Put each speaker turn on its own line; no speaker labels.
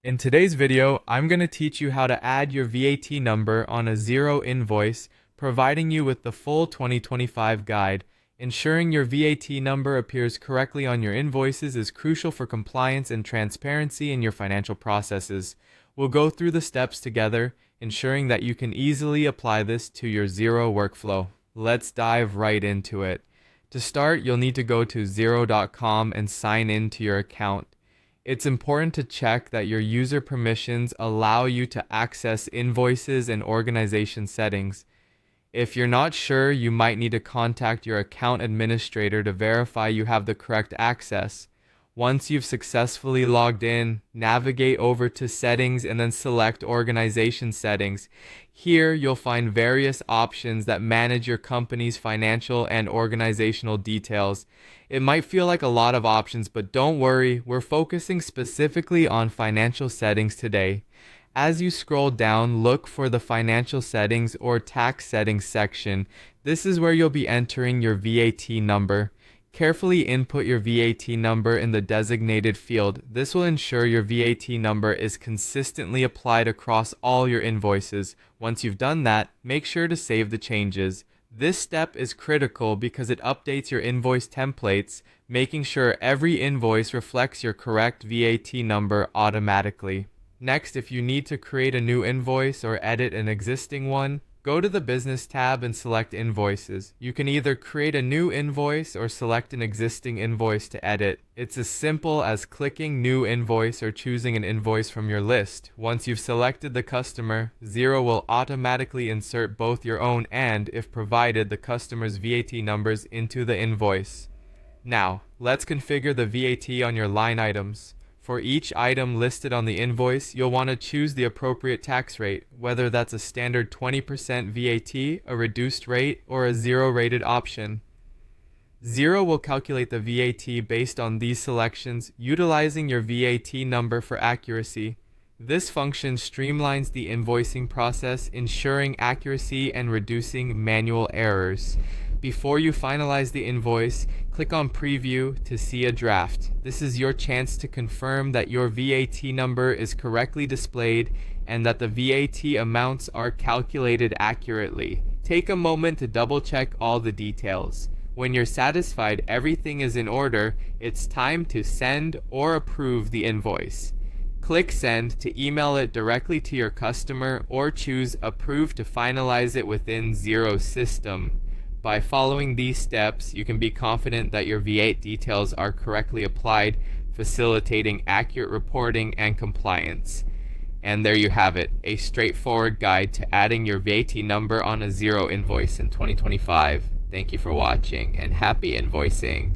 In today's video, I'm going to teach you how to add your VAT number on a Xero invoice, providing you with the full 2025 guide. Ensuring your VAT number appears correctly on your invoices is crucial for compliance and transparency in your financial processes. We'll go through the steps together, ensuring that you can easily apply this to your Xero workflow. Let's dive right into it. To start, you'll need to go to Xero.com and sign in to your account. It's important to check that your user permissions allow you to access invoices and organization settings. If you're not sure, you might need to contact your account administrator to verify you have the correct access. Once you've successfully logged in, navigate over to Settings and then select Organization Settings. Here, you'll find various options that manage your company's financial and organizational details. It might feel like a lot of options, but don't worry, we're focusing specifically on financial settings today. As you scroll down, look for the Financial Settings or Tax Settings section. This is where you'll be entering your VAT number. Carefully input your VAT number in the designated field. This will ensure your VAT number is consistently applied across all your invoices. Once you've done that, make sure to save the changes. This step is critical because it updates your invoice templates, making sure every invoice reflects your correct VAT number automatically. Next, if you need to create a new invoice or edit an existing one, go to the Business tab and select Invoices. You can either create a new invoice or select an existing invoice to edit. It's as simple as clicking New Invoice or choosing an invoice from your list. Once you've selected the customer, Xero will automatically insert both your own and, if provided, the customer's VAT numbers into the invoice. Now, let's configure the VAT on your line items. For each item listed on the invoice, you'll want to choose the appropriate tax rate, whether that's a standard 20% VAT, a reduced rate, or a zero-rated option. Xero will calculate the VAT based on these selections, utilizing your VAT number for accuracy. This function streamlines the invoicing process, ensuring accuracy and reducing manual errors. Before you finalize the invoice, click on Preview to see a draft. This is your chance to confirm that your VAT number is correctly displayed and that the VAT amounts are calculated accurately. Take a moment to double check all the details. When you're satisfied everything is in order, it's time to send or approve the invoice. Click Send to email it directly to your customer or choose Approve to finalize it within Xero's system. By following these steps, you can be confident that your VAT details are correctly applied, facilitating accurate reporting and compliance. And there you have it, a straightforward guide to adding your VAT number on a Xero invoice in 2025. Thank you for watching and happy invoicing.